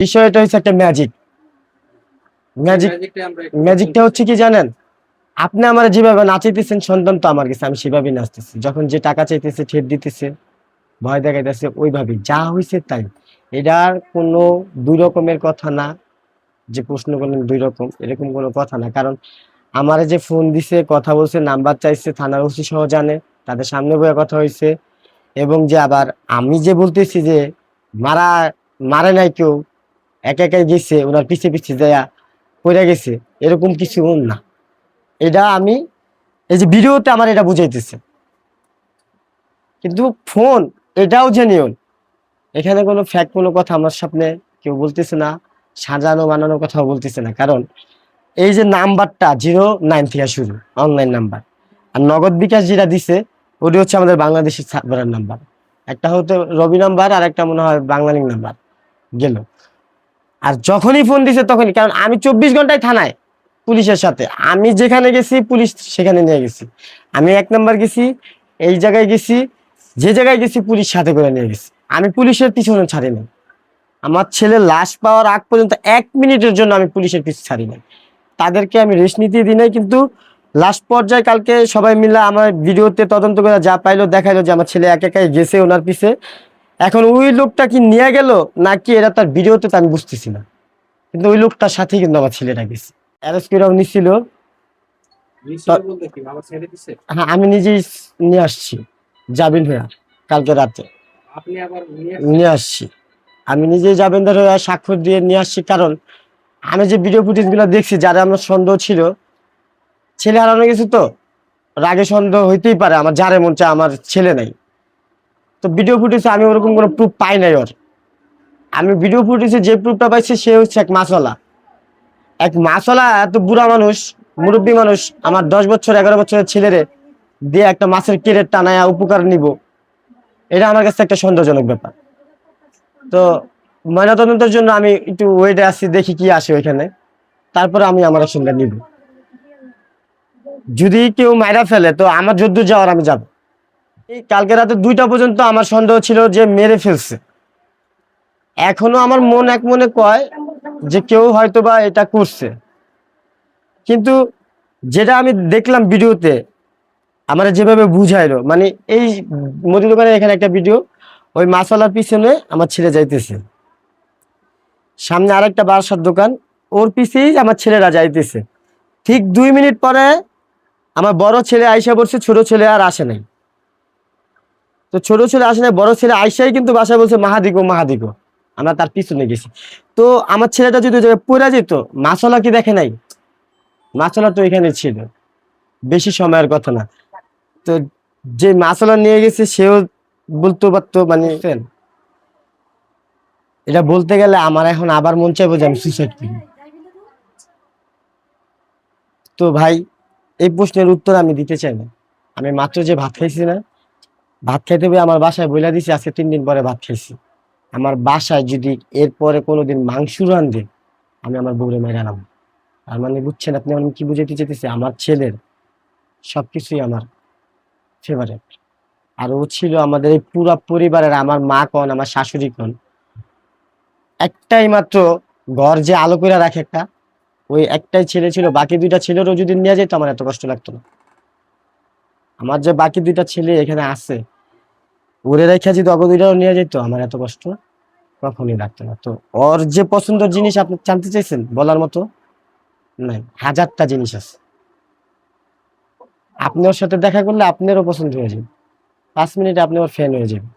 বিষয়টা হচ্ছে একটা ম্যাজিক। ম্যাজিক ম্যাজিকটা হচ্ছে কি জানেন? আপনি আমার যেভাবে নাচাইতেছেন সন্তান তো আমার কাছে, আমি সেভাবেই নাচতেছি। যখন যে টাকা চাইতেছে, ঠেট দিতেছে, ভয় দেখাইতেছে, ওইভাবেই যা হয়েছে তাই। এটার কোনো দুই রকমের কথা না। যে প্রশ্ন করলেন দুই রকম, এরকম কোনো কথা না। কারণ আমারে যে ফোন দিছে, কথা বলছে, নাম্বার চাইছে, থানার ওসি সহ জানে, তাদের সামনে বয়ে কথা হয়েছে। এবং যে আবার আমি যে বলতেছি যে মারা মারে নাই কেউ, একা একাই গেছে, ওনার পিছে পিছে যায়া পড়ে গেছে, এরকম কিছু না। এটা আমি এই যে ভিডিওতে আমার এটা বুঝাইতেছে, কিন্তু ফোন এটাও জেনিউন। এখানে কোনো ফ্যাক্ট কোনো কথা আমার সামনে কেউ বলতেছে না, সাজানো বানানোর কথাও বলতেছে না। কারণ এই যে নাম্বারটা 09 থেকে শুরু, অনলাইন নাম্বার। আর নগদ বিকাশ যেটা দিছে ওটি হচ্ছে আমাদের বাংলাদেশের সার্ভারের নাম্বার। একটা হতে রবি নাম্বার, আর একটা মনে হয় বাংলালিংক নাম্বার গেল। আর যখনই ফোন দিছে তখনই, কারণ আমি 24 ঘন্টায় থানায় পুলিশের সাথে, আমি যেখানে গেছি পুলিশ সেখানে নিয়ে গেছি। আমি 1 নাম্বার গেছি, এই জায়গায় গেছি, যে জায়গায় গেছি পুলিশ সাথে করে নিয়ে গেছি। আমি পুলিশের পিছনে ছাড়িনি। আমার ছেলে লাশ পাওয়ার আগ পর্যন্ত 1 মিনিটের জন্য আমি পুলিশের পিছু ছাড়ি নাই। তাদেরকে আমি রেস্ট নিতে দিই নাই। কিন্তু লাস্ট পর্যায়ে কালকে সবাই মিলে আমার ভিডিওতে তদন্ত করে যা পাইলো দেখাইলো যে আমার ছেলে একা একাই গেছে ওনার পিছে। এখন ওই লোকটা কি নিয়ে গেল নাকি এটা তার ভিডিওতে, তো আমি বুঝতেছি না। কিন্তু ওই লোকটার সাথেই কিন্তু আমার ছেলেটা গেছে, অ্যারেস্ট করেও নিছিল। হ্যাঁ, আমি নিজেই নিয়ে আসছি জামিন হয়ে কালকে রাতে নিয়ে আসছি। আমি নিজেই জামিনদার হয়ে স্বাক্ষর দিয়ে নিয়ে আসছি। কারণ আমি যে ভিডিও ফুটেজ গুলো দেখছি, যারা আমার সন্দেহ ছিল, ছেলে হারানো গেছে তো রাগে সন্দেহ হইতেই পারে আমার, যারে মন চায় আমার ছেলে নাই। তো ভিডিও ফুটেজে আমি ওরকম কোনো প্রুফ পাই নাই ওর। আমি ভিডিও ফুটেজে যে প্রুফটা পাইছি সে হচ্ছে এক মাছওয়ালা। এক মাছওয়ালা এত বুড়া মানুষ, মুরব্বী মানুষ, আমার 10 বছর 11 বছরের ছেলেরে দিয়ে একটা মাছের কেরেট টানায় উপকার নিব, এটা আমার কাছে একটা সন্দেহজনক ব্যাপার। তো ময়নাতদন্তের জন্য আমি একটু ওয়েটে আসছি, দেখি কি আসে ওইখানে, তারপরে আমি আমার অ্যাকশনটা নিব। যদি কেউ মাইরা ফেলে তো আমার যদ্দূর যাওয়ার আমি যাব। এই কালকে রাতে 2টা পর্যন্ত আমার সন্দেহ ছিল যে মেরে ফেলছে। এখনো আমার মন এক মনে কয় যে কেউ হয়তোবা এটা করছে। কিন্তু যেটা আমি দেখলাম ভিডিওতে, আমার যেভাবে বুঝাইলো, মানে এই মুদি দোকানের এখানে একটা ভিডিও, ওই মাছওয়ালার পিছনে আমার ছেলে যাইতেছে, সামনে আরেকটা বাসার দোকান, ওর পিছেই আমার ছেলেরা যাইতেছে। ঠিক 2 মিনিট পরে আমার বড় ছেলে আইসা বলছে, ছোট ছেলে আর আসে নাই। তো ছোট ছেলে আসে নাই, বড় ছেলে আইসাই কিন্তু বাসায় বলছে মাহাদিগো মাহাদিগো। আমরা তার পিছনে গেছি। তো আমার ছেলেটা যদি ওই জায়গায় পড়ে যেত, মাছওয়ালা কি দেখে নাই? মাছওয়ালা তো এখানে ছিল, বেশি সময়ের কথা না। তো যে মাছওয়ালা নিয়ে গেছে সেও বলতে পারতো, মানে এটা বলতে গেলে আমার এখন আবার মন চাইবো যে আমি সুইসাইড করি। তো ভাই, এই প্রশ্নের উত্তর আমি দিতে চাই না। আমি মাত্র যে ভাত খাইছি না, ভাত খাইতে হবে আমার বাসায় বইলা দিছি, আজকে 3 দিন পরে ভাত খাইছি। আমার বাসায় যদি এরপরে কোনোদিন মাংস রান্ধে, আমি আমার বউরে মেরে আনাবো। তার মানে বুঝছেন আপনি আমি কি বুঝাইতে চাইতেছি? আমার ছেলের সবকিছুই আমার ফেভারেট। আর ও ছিল আমাদের এই পুরা পরিবারের, আমার মা কন, আমার শাশুড়ি কন, একটাই মাত্র ঘর যে আলো করে রাখে একটা, ওই একটাই ছেলে ছিল। বাকি 2টা ছেলেরও যদি নিয়ে যেত আমার এত কষ্ট লাগতো না। আমার যে বাকি 2টা ছেলে এখানে আছে, ওরে রেখে যদি অগ 2টাও নিয়ে যেত আমার এত কষ্ট কখনই লাগতো না। তো ওর যে পছন্দের জিনিস আপনি জানতে চাইছেন, বলার মতো নাই, হাজারটা জিনিস আছে। আপনি ওর সাথে দেখা করলে আপনারও পছন্দ হয়ে যাবে, 5 মিনিটে আপনি ওর ফ্যান হয়ে যাবেন।